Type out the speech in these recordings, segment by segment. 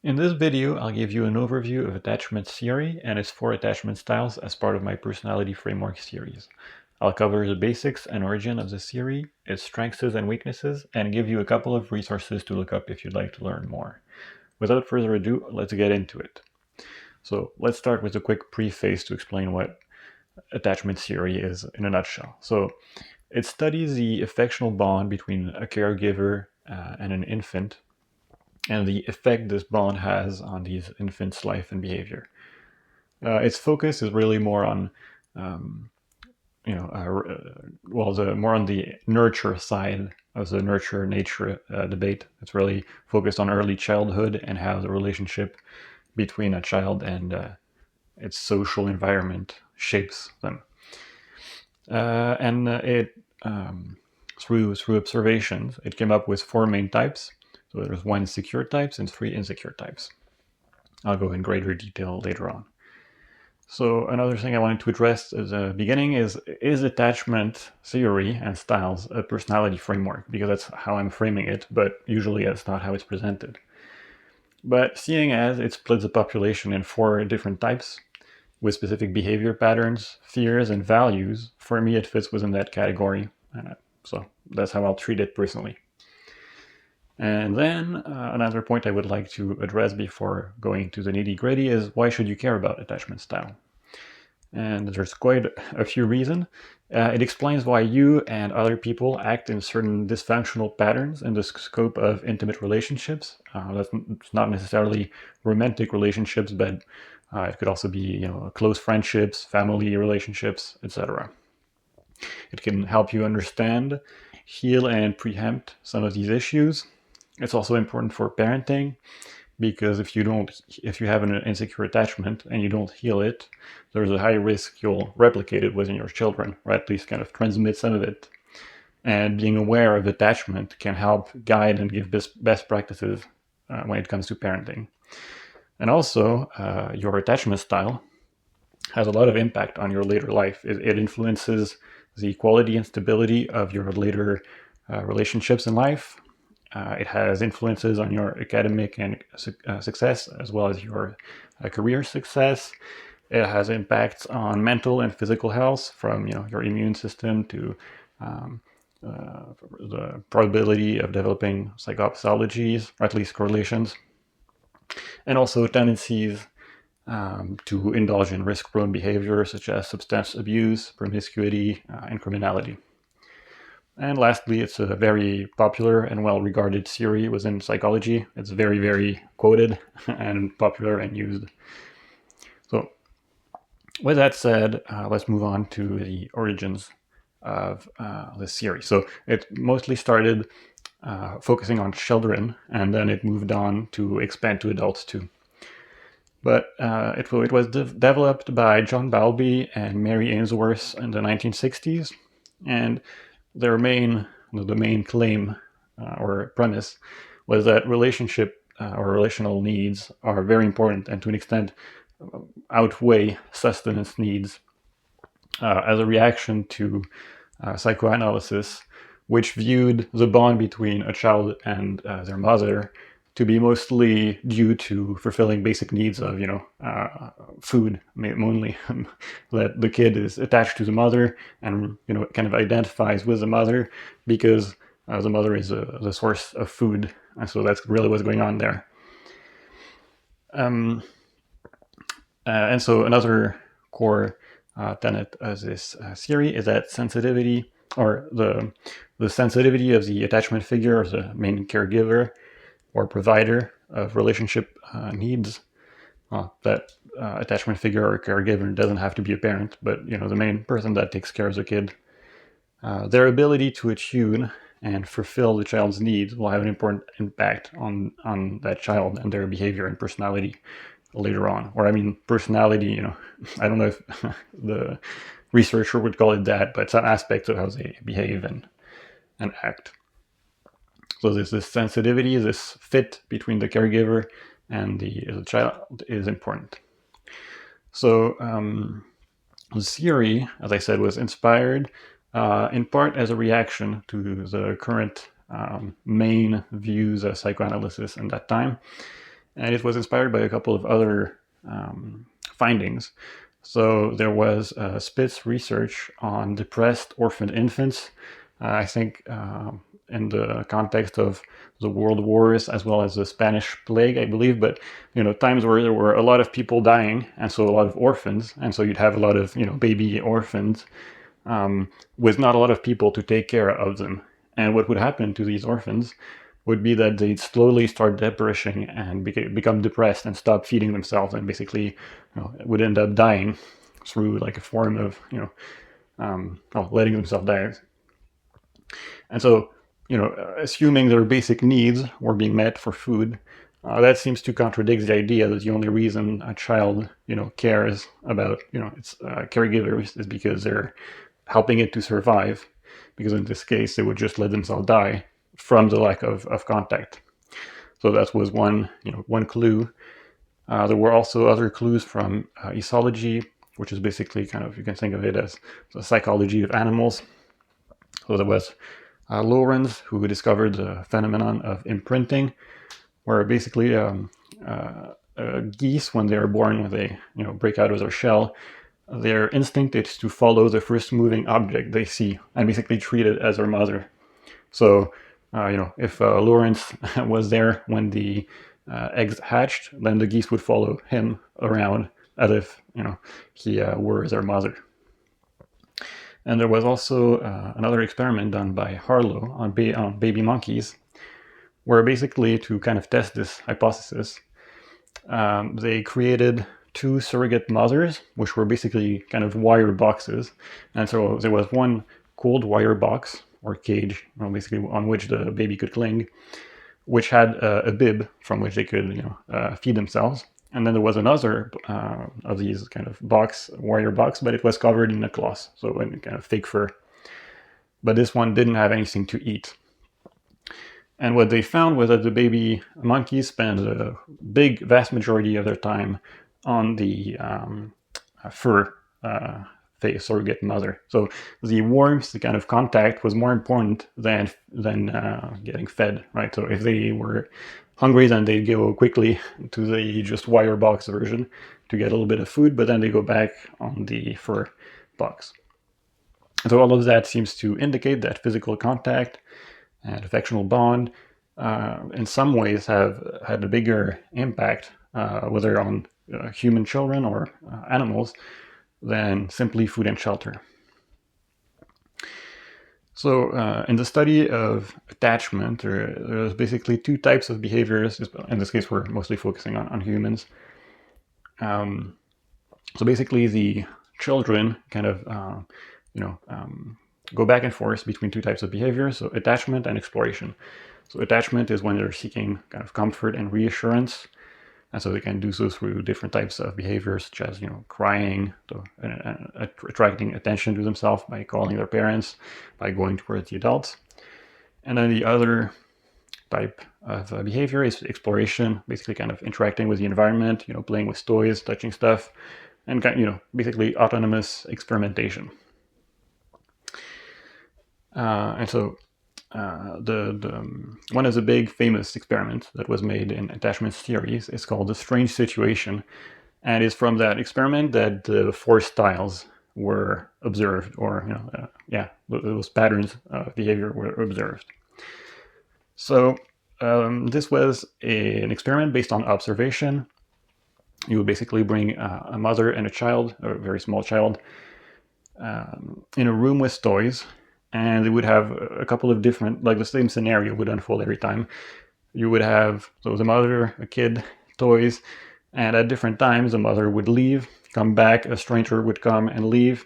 In this video, I'll give you an overview of attachment theory and its 4 attachment styles as part of my personality framework series. I'll cover the basics and origin of the theory, its strengths and weaknesses, and give you a couple of resources to look up if you'd like to learn more. Without further ado, let's get into it. So let's start with a quick preface to explain what attachment theory is in a nutshell. So it studies the affectional bond between a caregiver and an infant, and the effect this bond has on these infants' life and behavior. Its focus is really more on, more on the nurture side of the nurture-nature debate. It's really focused on early childhood and how the relationship between a child and its social environment shapes them. Through observations, it came up with 4 main types. So there's 1 secure types and 3 insecure types. I'll go in greater detail later on. So another thing I wanted to address at the beginning is attachment theory and styles a personality framework? Because that's how I'm framing it, but usually that's not how it's presented. But seeing as it splits the population in 4 different types with specific behavior patterns, fears, and values, for me it fits within that category. So that's how I'll treat it personally. And then another point I would like to address before going to the nitty-gritty is why should you care about attachment style? And there's quite a few reasons. It explains why you and other people act in certain dysfunctional patterns in the scope of intimate relationships. That's not necessarily romantic relationships, but it could also be, close friendships, family relationships, etc. It can help you understand, heal, and preempt some of these issues. It's also important for parenting, because if you have an insecure attachment and you don't heal it, there's a high risk you'll replicate it within your children, or at least kind of transmit some of it. And being aware of attachment can help guide and give best practices when it comes to parenting. And also, your attachment style has a lot of impact on your later life. It influences the quality and stability of your later relationships in life. It has influences on your academic and success, as well as your career success. It has impacts on mental and physical health, from your immune system to the probability of developing psychopathologies, or at least correlations, and also tendencies to indulge in risk-prone behavior such as substance abuse, promiscuity, and criminality. And lastly, it's a very popular and well-regarded theory within psychology. It's very, very quoted and popular and used. So with that said, let's move on to the origins of this theory. So it mostly started focusing on children, and then it moved on to expand to adults too. But it was developed by John Bowlby and Mary Ainsworth in the 1960s, and the main claim or premise was that relationship or relational needs are very important, and to an extent outweigh sustenance needs, as a reaction to psychoanalysis, which viewed the bond between a child and their mother to be mostly due to fulfilling basic needs of, food, mainly. That the kid is attached to the mother and, kind of identifies with the mother because the mother is the source of food. And so that's really what's going on there. And so another core tenet of this theory is that sensitivity, or the sensitivity of the attachment figure, or the main caregiver or provider of relationship needs. That attachment figure or caregiver doesn't have to be a parent, but the main person that takes care of the kid. Their ability to attune and fulfill the child's needs will have an important impact on that child and their behavior and personality later on. Or personality, I don't know if the researcher would call it that, but some aspects of how they behave and act. So this sensitivity, this fit between the caregiver and the child is important. So the theory, as I said, was inspired in part as a reaction to the current main views of psychoanalysis in that time. and it was inspired by a couple of other findings. So there was Spitz research on depressed orphaned infants, I think in the context of the world wars as well as the Spanish plague, I believe, but times where there were a lot of people dying, and so a lot of orphans, and so you'd have a lot of baby orphans with not a lot of people to take care of them. And what would happen to these orphans would be that they'd slowly start deperishing and become depressed and stop feeding themselves, and basically would end up dying through like a form of letting themselves die. And so assuming their basic needs were being met for food, that seems to contradict the idea that the only reason a child cares about its caregivers is because they're helping it to survive, because in this case they would just let themselves die from the lack of contact. So that was one clue. There were also other clues from ecology, which is basically you can think of it as the psychology of animals. So there was Lorenz, who discovered the phenomenon of imprinting, where basically geese, when they are born, when they break out of their shell, their instinct is to follow the first moving object they see and basically treat it as their mother. So, if Lawrence was there when the eggs hatched, then the geese would follow him around as if he were their mother. And there was also another experiment done by Harlow on baby monkeys, where basically to kind of test this hypothesis, they created two surrogate mothers, which were basically kind of wire boxes. And so there was one cold wire box or cage, basically on which the baby could cling, which had a bib from which they could feed themselves. And then there was another of these kind of wire box, but it was covered in a cloth, so in kind of fake fur. But this one didn't have anything to eat. And what they found was that the baby monkeys spent a vast majority of their time on the fur surrogate mother. So the warmth, the kind of contact, was more important than getting fed, right? So if they were hungry, then they'd go quickly to the just wire box version to get a little bit of food, but then they go back on the fur box. And so all of that seems to indicate that physical contact and affectional bond in some ways have had a bigger impact, whether on human children or animals, than simply food and shelter. So in the study of attachment, there's basically two types of behaviors. In this case, we're mostly focusing on humans. So basically the children kind of go back and forth between two types of behaviors, so attachment and exploration. So attachment is when they're seeking kind of comfort and reassurance, and so they can do so through different types of behaviors, such as crying, attracting attention to themselves by calling their parents, by going towards the adults. And then the other type of behavior is exploration, basically kind of interacting with the environment, playing with toys, touching stuff, and basically autonomous experimentation. And so one of the big famous experiments that was made in attachment theories is called the strange situation, and it's from that experiment that the 4 styles were observed, or those patterns of behavior were observed. So this was an experiment based on observation. You would basically bring a mother and a child, or a very small child, in a room with toys, and they would have a couple of different, the same scenario would unfold every time. You would have, the mother, a kid, toys, and at different times the mother would leave, come back, a stranger would come and leave,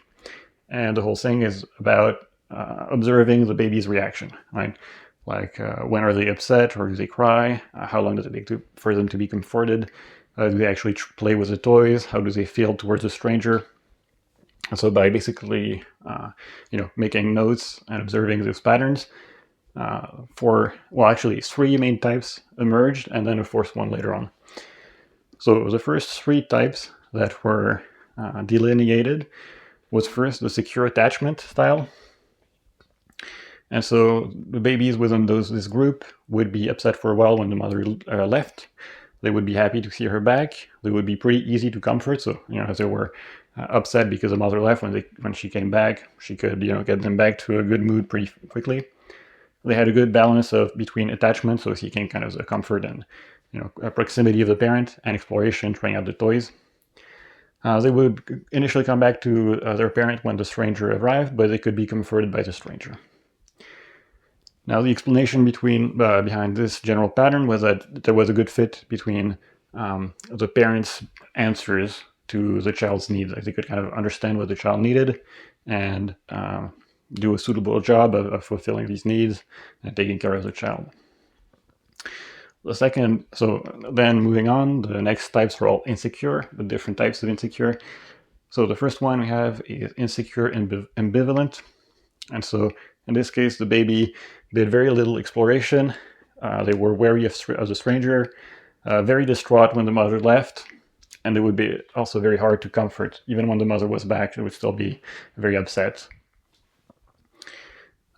and the whole thing is about observing the baby's reaction, right? When are they upset, or do they cry? How long does it take for them to be comforted? Do they actually play with the toys? How do they feel towards a stranger? And so by basically, making notes and observing those patterns, 3 main types emerged, and then a 4th one later on. So the first 3 types that were delineated was first the secure attachment style. And so the babies within this group would be upset for a while when the mother left. they would be happy to see her back. They would be pretty easy to comfort. So, if they were upset because the mother left, when she came back, she could, get them back to a good mood pretty quickly. They had a good balance between attachment, so seeking kind of the comfort and, proximity of the parent, and exploration, trying out the toys. They would initially come back to their parent when the stranger arrived, but they could be comforted by the stranger. Now, the explanation behind this general pattern was that there was a good fit between the parents' answers to the child's needs. Like, they could kind of understand what the child needed and do a suitable job of fulfilling these needs and taking care of the child. Then moving on, the next types are all insecure, the different types of insecure. So the first one we have is insecure ambivalent. And so in this case, the baby did very little exploration. They were wary of the stranger, very distraught when the mother left, and they would be also very hard to comfort. Even when the mother was back, they would still be very upset.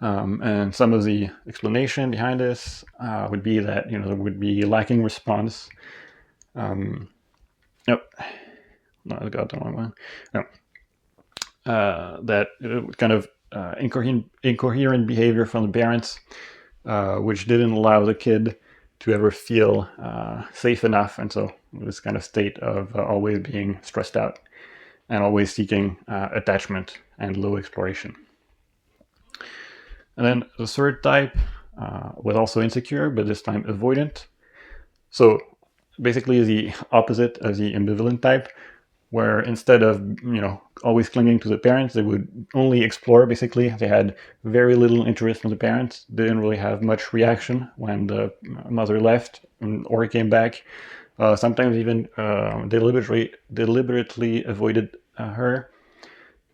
And some of the explanation behind this would be that there would be lacking response. Nope, no, I got the wrong one. No, that kind of incoherent behavior from the parents, which didn't allow the kid to ever feel safe enough, and so this kind of state of always being stressed out and always seeking attachment and low exploration. And then the third type was also insecure, but this time avoidant. So basically the opposite of the ambivalent type, where instead of always clinging to the parents, they would only explore. Basically, they had very little interest in the parents. They didn't really have much reaction when the mother left or came back. Sometimes even deliberately avoided her,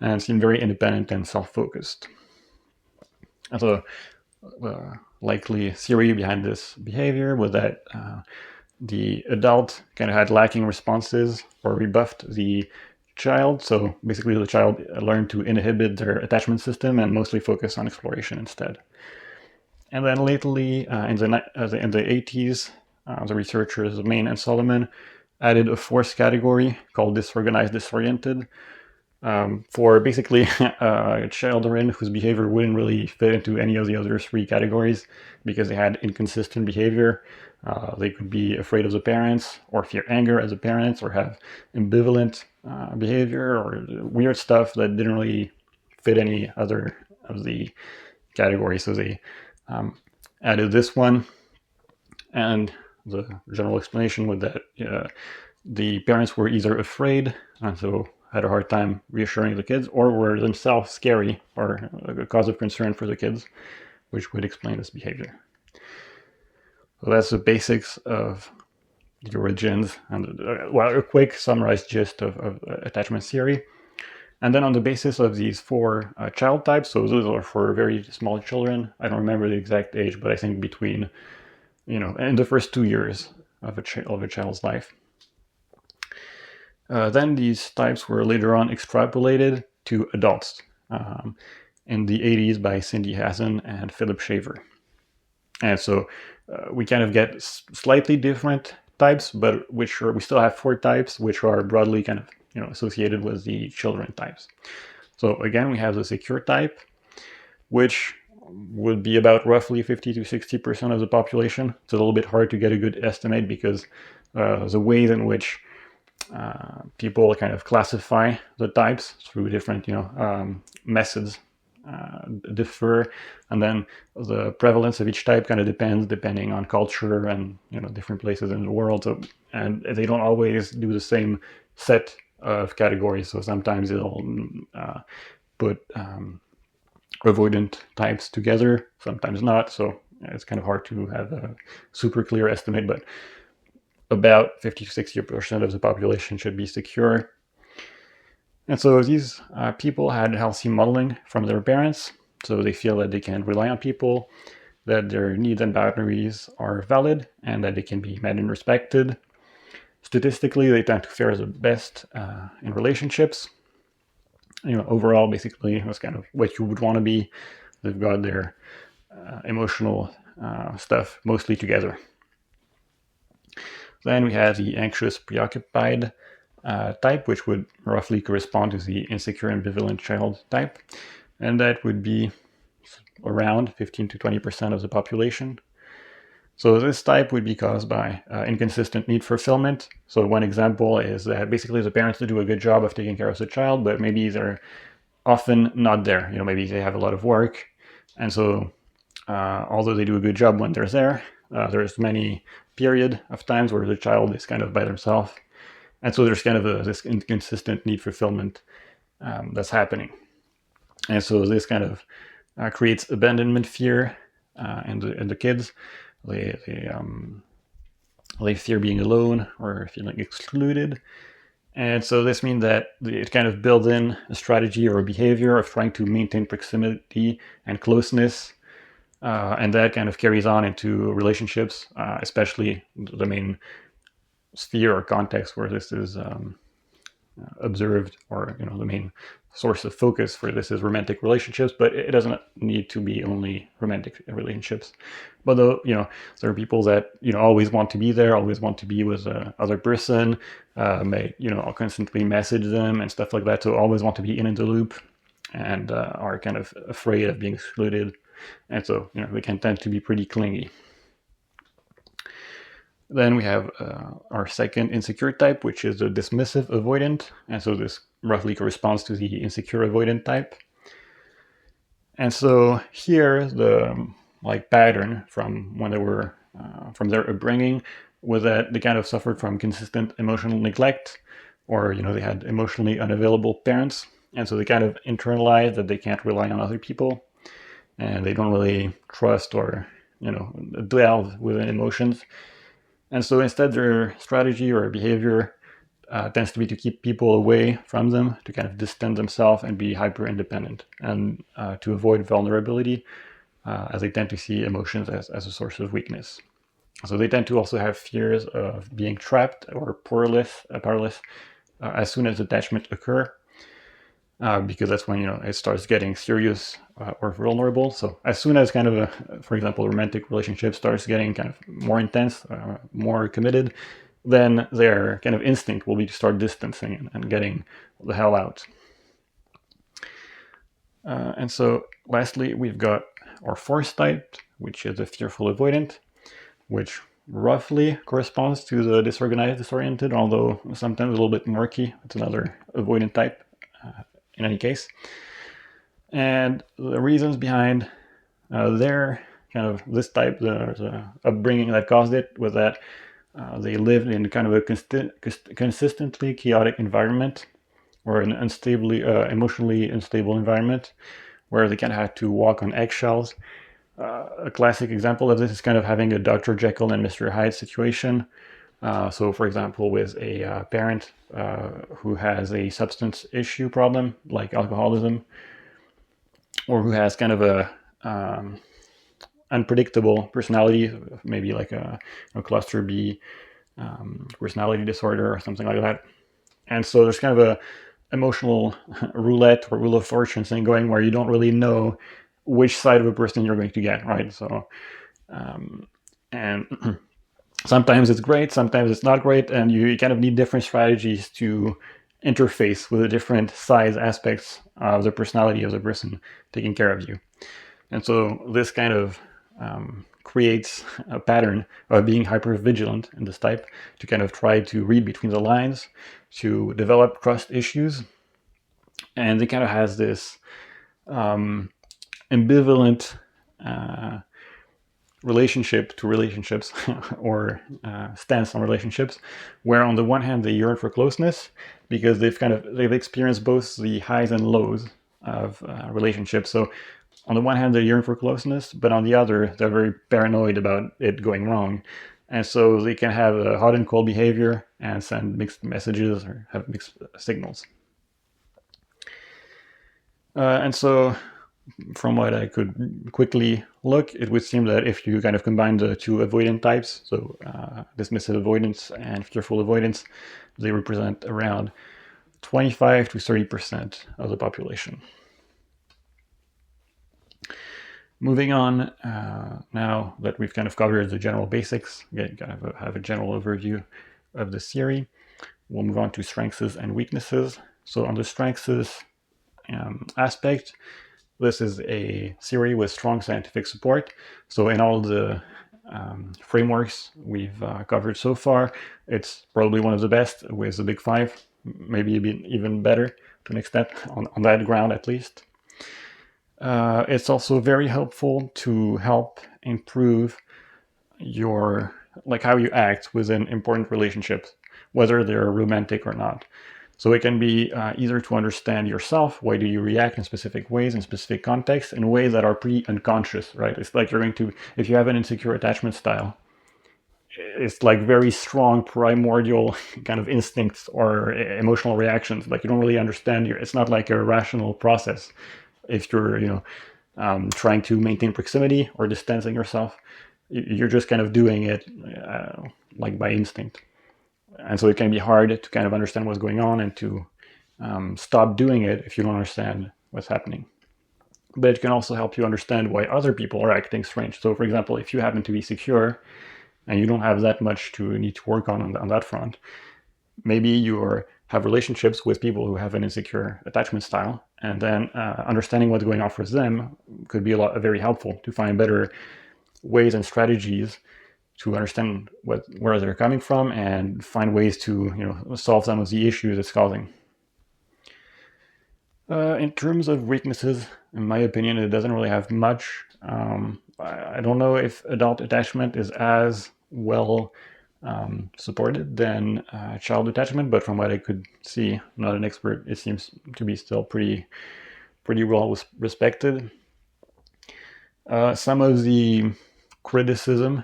and seemed very independent and self-focused. And so, likely theory behind this behavior was that the adult kind of had lacking responses or rebuffed the child. So basically the child learned to inhibit their attachment system and mostly focus on exploration instead. And then lately, in the 80s, the researchers Main and Solomon added a fourth category called disorganized disoriented, for basically children whose behavior wouldn't really fit into any of the other three categories because they had inconsistent behavior. They could be afraid of the parents or fear anger as the parents or have ambivalent behavior or weird stuff that didn't really fit any other of the categories. So they added this one, and the general explanation was that the parents were either afraid and so had a hard time reassuring the kids, or were themselves scary or a cause of concern for the kids, which would explain this behavior. So that's the basics of the origins and a quick summarized gist of attachment theory. And then on the basis of these four child types, so those are for very small children. I don't remember the exact age, but I think between, in the first 2 years of a child's life. Then these types were later on extrapolated to adults in the 80s by Cindy Hazen and Philip Shaver. And so we kind of get slightly different types, but we still have four types, which are broadly kind of associated with the children types. So again, we have the secure type, which would be about roughly 50 to 60% of the population. It's a little bit hard to get a good estimate because the ways in which people kind of classify the types through different methods differ, and then the prevalence of each type kind of depending on culture and different places in the world. So, and they don't always do the same set of categories. So sometimes they'll put avoidant types together, sometimes not. So it's kind of hard to have a super clear estimate, but about 50 to 60% of the population should be secure. And so these people had healthy modeling from their parents, so they feel that they can rely on people, that their needs and boundaries are valid, and that they can be met and respected. Statistically, they tend to fare the best in relationships. Overall, basically, it's kind of what you would want to be. They've got their emotional stuff mostly together. Then we have the anxious preoccupied type, which would roughly correspond to the insecure ambivalent child type. And that would be around 15 to 20% of the population. So this type would be caused by inconsistent need fulfillment. So one example is that basically the parents do a good job of taking care of the child, but maybe they're often not there. Maybe they have a lot of work. And so although they do a good job when they're there, there's many period of times where the child is kind of by themselves. And so there's kind of this inconsistent need fulfillment that's happening. And so this kind of creates abandonment fear in the kids. They fear being alone or feeling excluded. And so this means that it kind of builds in a strategy or a behavior of trying to maintain proximity and closeness. And that kind of carries on into relationships, especially the main sphere or context where this is observed, or the main source of focus for this is romantic relationships, but it doesn't need to be only romantic relationships. But though, there are people that always want to be there, always want to be with other person, may constantly message them and stuff like that, so always want to be in the loop, and are kind of afraid of being excluded, and so they can tend to be pretty clingy. Then we have our second insecure type, which is the dismissive avoidant. And so this roughly corresponds to the insecure avoidant type. And so here, the pattern from when they were, from their upbringing, was that they kind of suffered from consistent emotional neglect, or they had emotionally unavailable parents. And so they kind of internalized that they can't rely on other people, and they don't really trust or delve within emotions. And so instead, their strategy or behavior tends to be to keep people away from them, to kind of distance themselves and be hyper independent, and to avoid vulnerability, as they tend to see emotions as a source of weakness. So they tend to also have fears of being trapped or powerless as soon as attachment occur, because that's when it starts getting serious or vulnerable. So as soon as kind of for example, a romantic relationship starts getting kind of more intense, more committed, then their kind of instinct will be to start distancing and getting the hell out. And so lastly, we've got our fourth type, which is a fearful avoidant, which roughly corresponds to the disorganized disoriented, although sometimes a little bit murky. It's another avoidant type in any case. And the reasons behind their kind of this type, the upbringing that caused it, was that they lived in kind of a consistently chaotic environment, or an emotionally unstable environment, where they kind of had to walk on eggshells. A classic example of this is kind of having a Dr. Jekyll and Mr. Hyde situation. So, for example, with a parent who has a substance issue problem, like alcoholism, or who has kind of a unpredictable personality, maybe like a cluster B personality disorder or something like that. And so there's kind of a emotional roulette or wheel of fortune thing going, where you don't really know which side of a person you're going to get, right? So, and sometimes it's great, sometimes it's not great, and you kind of need different strategies to interface with the different size aspects of the personality of the person taking care of you. And so this kind of creates a pattern of being hyper vigilant in this type, to kind of try to read between the lines, to develop trust issues. And it kind of has this ambivalent relationship to relationships, or stance on relationships, where on the one hand they yearn for closeness because they've experienced both the highs and lows of relationships. So on the one hand they yearn for closeness, but on the other they're very paranoid about it going wrong, and so they can have a hot and cold behavior and send mixed messages or have mixed signals. And so from what I could quickly look, it would seem that if you kind of combine the two avoidant types, so dismissive avoidance and fearful avoidance, they represent around 25 to 30% of the population. Moving on, now that we've kind of covered the general basics, kind of have a general overview of the theory, we'll move on to strengths and weaknesses. So on the strengths aspect, this is a theory with strong scientific support. So in all the frameworks we've covered so far, it's probably one of the best with the big five, maybe even better to an extent on that ground at least. It's also very helpful to help improve your, like, how you act within important relationships, whether they're romantic or not. So it can be either to understand yourself, why do you react in specific ways, in specific contexts, in ways that are pretty unconscious, right? It's like you're going to, if you have an insecure attachment style, it's like very strong primordial kind of instincts or emotional reactions. Like you don't really understand it's not like a rational process. If you're, trying to maintain proximity or distancing yourself, you're just kind of doing it like by instinct. And so it can be hard to kind of understand what's going on and to stop doing it if you don't understand what's happening. But it can also help you understand why other people are acting strange. So for example, if you happen to be secure and you don't have that much to need to work on that front, maybe you have relationships with people who have an insecure attachment style, and then understanding what's going on for them could be very helpful to find better ways and strategies to understand where they're coming from and find ways to solve some of the issues it's causing. In terms of weaknesses, in my opinion, it doesn't really have much. I don't know if adult attachment is as well supported than child attachment, but from what I could see, not an expert, it seems to be still pretty well respected. Some of the criticism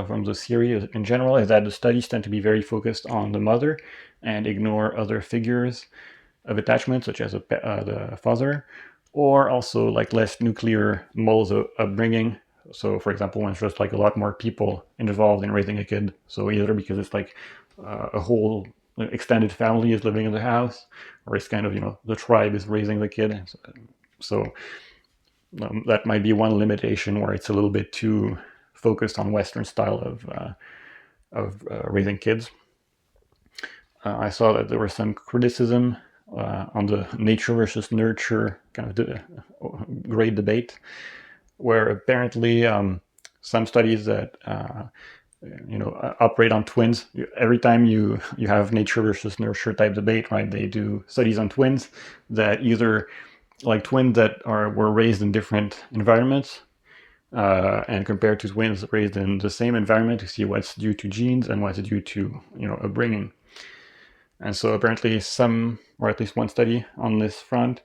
from the theory in general is that the studies tend to be very focused on the mother and ignore other figures of attachment, such as the father, or also like less nuclear modes of upbringing. So for example, when it's just like a lot more people involved in raising a kid, so either because it's like a whole extended family is living in the house, or it's kind of the tribe is raising the kid. So that might be one limitation, where it's a little bit too focused on Western style of raising kids. I saw that there was some criticism on the nature versus nurture kind of great debate, where apparently some studies that operate on twins, every time you have nature versus nurture type debate, right? They do studies on twins that either like twins that were raised in different environments and compared to twins raised in the same environment to see what's due to genes and what's due to upbringing. And so apparently some, or at least one study on this front,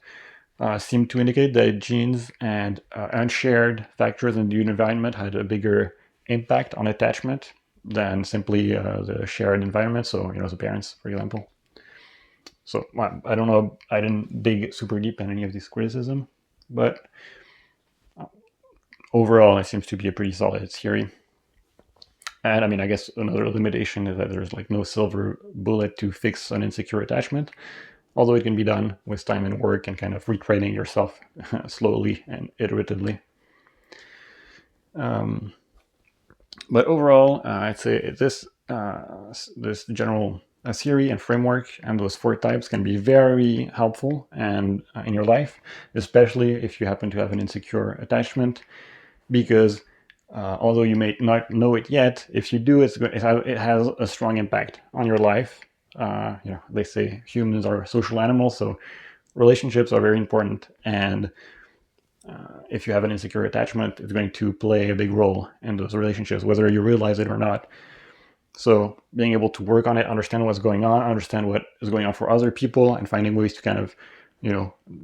seemed to indicate that genes and unshared factors in the environment had a bigger impact on attachment than simply the shared environment, so the parents, for example. So I don't know, I didn't dig super deep in any of this criticism, but overall it seems to be a pretty solid theory. And I mean, I guess another limitation is that there's like no silver bullet to fix an insecure attachment, although it can be done with time and work and kind of retraining yourself slowly and iteratively. But overall, I'd say this general theory and framework and those 4 types can be very helpful and in your life, especially if you happen to have an insecure attachment, because although you may not know it yet, if you do, it has a strong impact on your life. They say humans are social animals, so relationships are very important, and if you have an insecure attachment, it's going to play a big role in those relationships, whether you realize it or not. So being able to work on it, understand what's going on, understand what is going on for other people, and finding ways to kind of,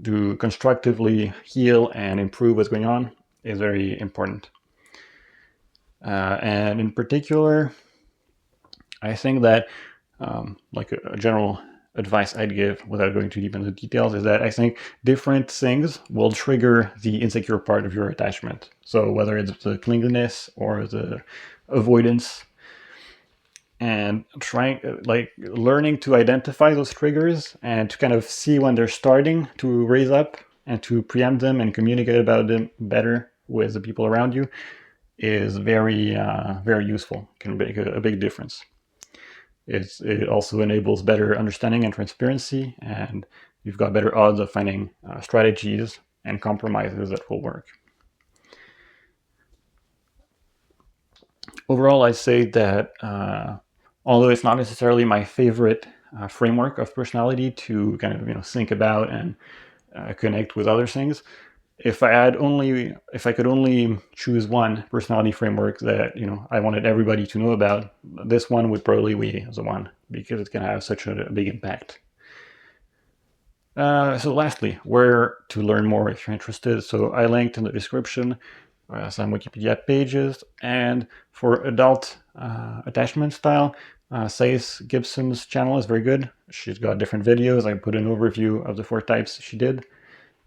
do constructively heal and improve what's going on is very important. And in particular, I think that like a general advice I'd give, without going too deep into the details, is that I think different things will trigger the insecure part of your attachment. So whether it's the clinginess or the avoidance, and learning to identify those triggers and to kind of see when they're starting to raise up and to preempt them and communicate about them better with the people around you is very, very useful, can make a big difference. It also enables better understanding and transparency, and you've got better odds of finding strategies and compromises that will work. Overall, I'd say that although it's not necessarily my favorite framework of personality to kind of think about and connect with other things, if I could only choose one personality framework that I wanted everybody to know about, this one would probably be the one, because it's going to have such a big impact. So lastly, where to learn more if you're interested. So I linked in the description some Wikipedia pages, and for adult attachment style, Thaïs Gibson's channel is very good. She's got different videos. I put an overview of the 4 types she did,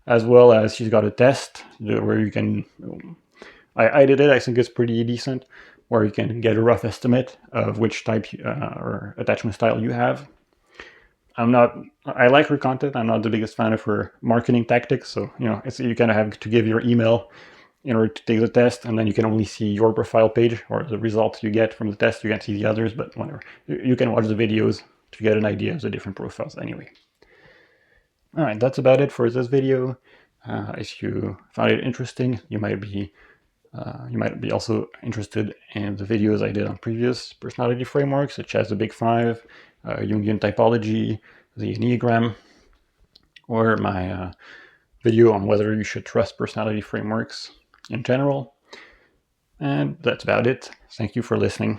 as well as she's got a test where you can, I did it, I think it's pretty decent, where you can get a rough estimate of which type or attachment style you have. I like her content. I'm not the biggest fan of her marketing tactics. So, you kind of have to give your email in order to take the test, and then you can only see your profile page or the results you get from the test. You can't see the others, but whatever. You can watch the videos to get an idea of the different profiles anyway. All right, that's about it for this video. If you found it interesting, you might be also interested in the videos I did on previous personality frameworks, such as the Big Five, Jungian typology, the Enneagram, or my video on whether you should trust personality frameworks in general. And that's about it. Thank you for listening.